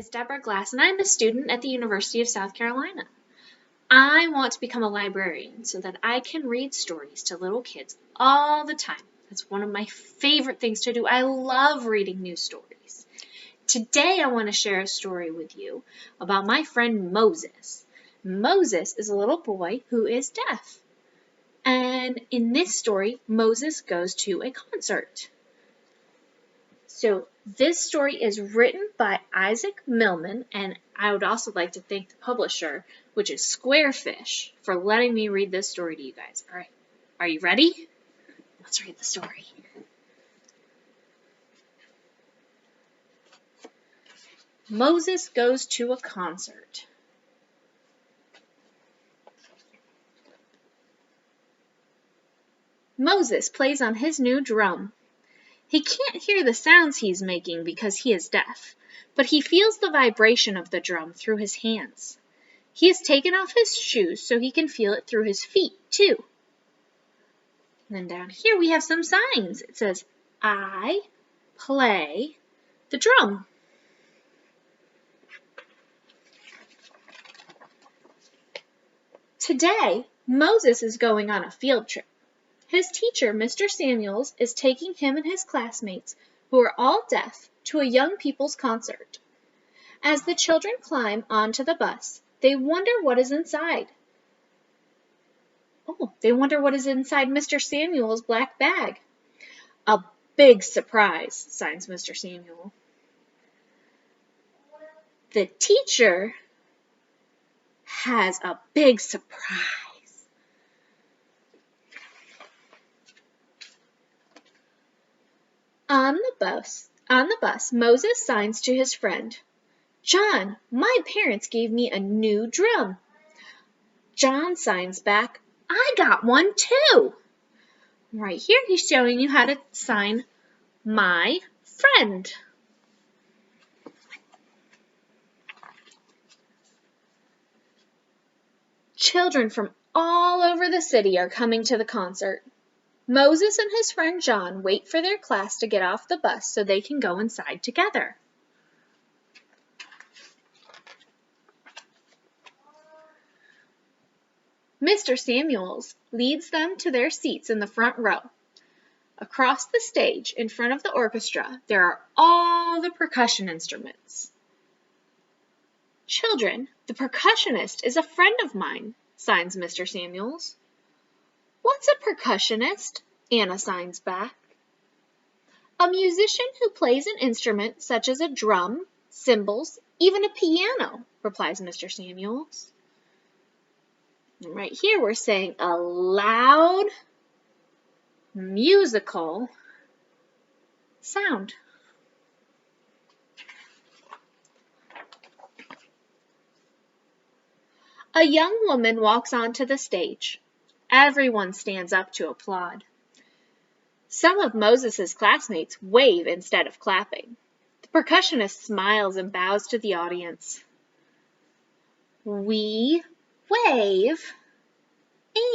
is Deborah Glass, and I'm a student at the University of South Carolina. I want to become a librarian so that I can read stories to little kids all the time. That's one of my favorite things to do. I love reading new stories. Today I want to share a story with you about my friend Moses. Moses is a little boy who is deaf. And in this story, Moses goes to a concert. So this story is written by Issac Millman, and I would also like to thank the publisher, which is Squarefish, for letting me read this story to you guys. All right, are you ready? Let's read the story. Moses goes to a concert. Moses plays on his new drum. He can't hear the sounds he's making because he is deaf, but he feels the vibration of the drum through his hands. He has taken off his shoes so he can feel it through his feet, too. And then down here we have some signs. It says, I play the drum. Today, Moses is going on a field trip. His teacher, Mr. Samuels, is taking him and his classmates, who are all deaf, to a young people's concert. As the children climb onto the bus, they wonder what is inside. They wonder what is inside Mr. Samuel's black bag. A big surprise, signs Mr. Samuel. The teacher has a big surprise. On the bus, Moses signs to his friend, John, my parents gave me a new drum. John signs back, I got one too. Right here, he's showing you how to sign my friend. Children from all over the city are coming to the concert. Moses and his friend John wait for their class to get off the bus so they can go inside together. Mr. Samuels leads them to their seats in the front row. Across the stage, in front of the orchestra, there are all the percussion instruments. Children, the percussionist is a friend of mine, signs Mr. Samuels. What's a percussionist? Anna signs back. A musician who plays an instrument such as a drum, cymbals, even a piano, replies Mr. Samuels. And right here we're saying a loud, musical sound. A young woman walks onto the stage. Everyone stands up to applaud. Some of Moses' classmates wave instead of clapping. The percussionist smiles and bows to the audience. We wave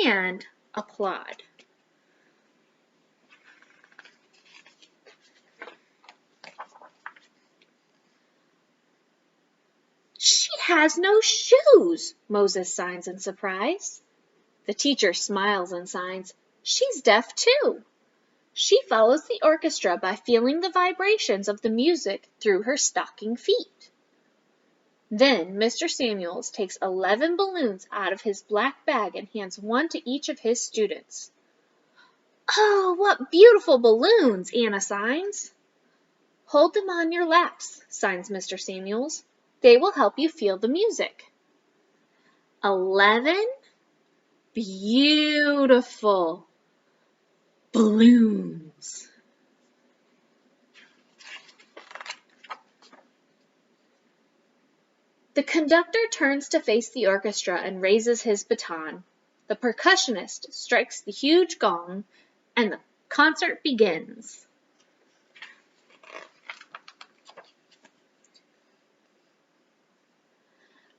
and applaud. She has no shoes, Moses signs in surprise. The teacher smiles and signs, she's deaf too. She follows the orchestra by feeling the vibrations of the music through her stocking feet. Then Mr. Samuels takes 11 balloons out of his black bag and hands one to each of his students. Oh, what beautiful balloons, Anna signs. Hold them on your laps, signs Mr. Samuels. They will help you feel the music. 11 beautiful balloons. The conductor turns to face the orchestra and raises his baton. The percussionist strikes the huge gong, and the concert begins.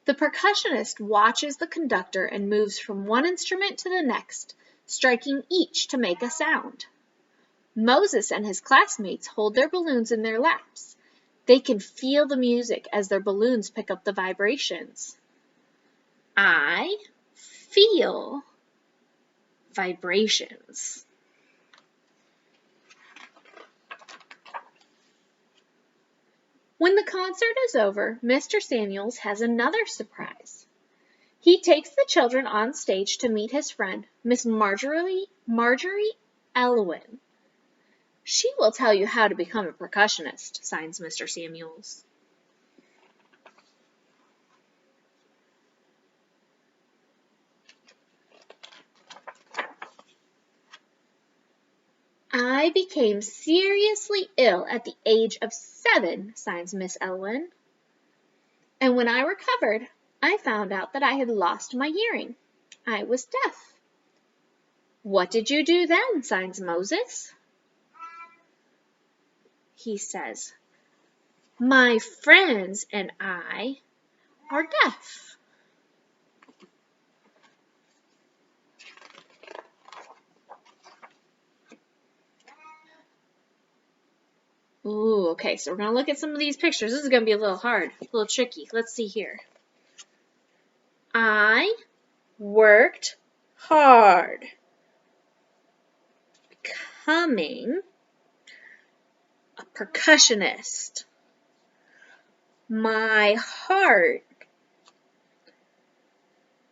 The percussionist watches the conductor and moves from one instrument to the next, striking each to make a sound. Moses and his classmates hold their balloons in their laps. They can feel the music as their balloons pick up the vibrations. I feel vibrations. When the concert is over, Mr. Samuels has another surprise. He takes the children on stage to meet his friend, Miss Marjorie Elwin. She will tell you how to become a percussionist, signs Mr. Samuels. I became seriously ill at the age of 7, signs Miss Elwin. And when I recovered, I found out that I had lost my hearing. I was deaf. What did you do then, signs Moses? He says, my friends and I are deaf. Ooh, okay, so we're going to look at some of these pictures. This is going to be a little hard, a little tricky. Let's see here. I worked hard, becoming a percussionist. My heart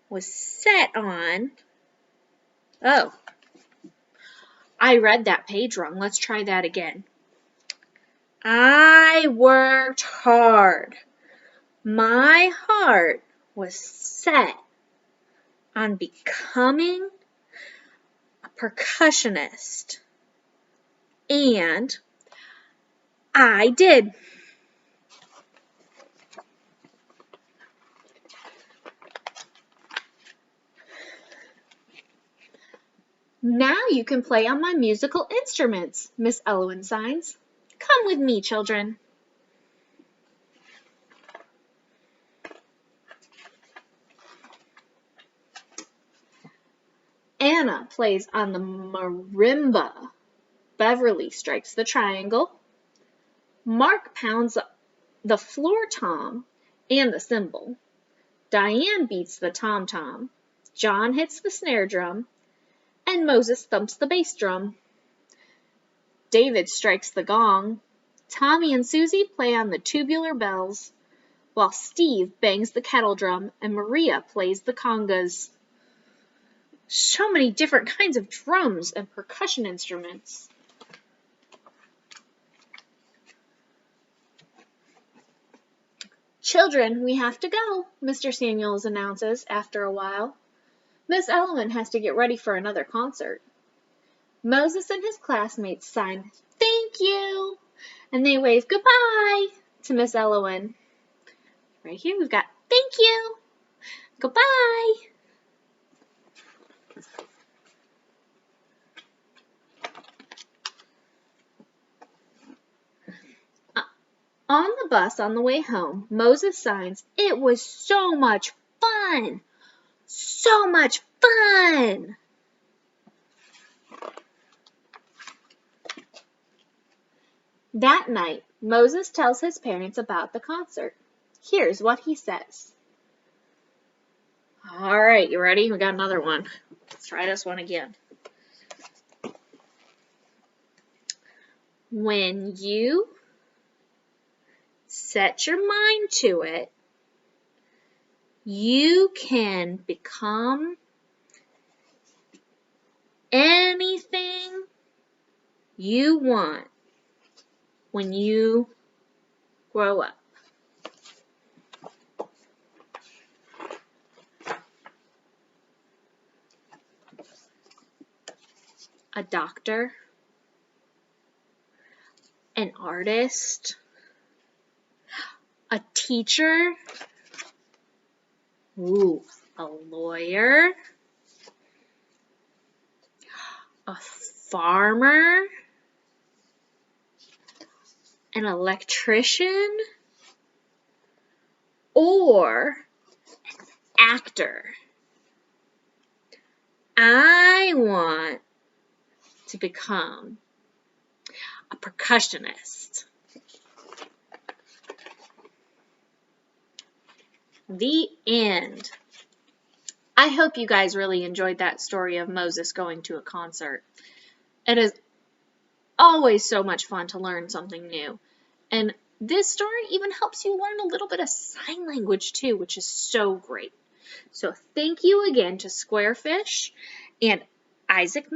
was set on... Oh, I read that page wrong. Let's try that again. I worked hard. My heart was set on becoming a percussionist. And I did. Now you can play on my musical instruments, Miss Elwin signs. Come with me, children. Anna plays on the marimba. Beverly strikes the triangle. Mark pounds the floor tom and the cymbal. Diane beats the tom-tom. John hits the snare drum. And Moses thumps the bass drum. David strikes the gong. Tommy and Susie play on the tubular bells, while Steve bangs the kettle drum and Maria plays the congas. So many different kinds of drums and percussion instruments. Children, we have to go, Mr. Samuels announces after a while. Miss Elwin has to get ready for another concert. Moses and his classmates sign, "Thank you," and they wave goodbye to Miss Elwin. Right here we've got "Thank you," "Goodbye." On the bus on the way home, Moses signs, "It was so much fun! So much fun!" That night, Moses tells his parents about the concert. Here's what he says. All right, you ready? We got another one. Let's try this one again. When you set your mind to it, you can become anything you want when you grow up. A doctor, an artist, a teacher, a lawyer, a farmer, an electrician, or an actor. I want to become a percussionist. The end. I hope you guys really enjoyed that story of Moses going to a concert. It is always so much fun to learn something new. And this story even helps you learn a little bit of sign language too, which is so great. So thank you again to Squarefish and Issac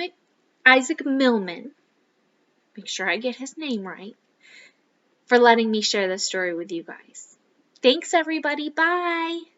Millman, make sure I get his name right, for letting me share this story with you guys. Thanks everybody, bye!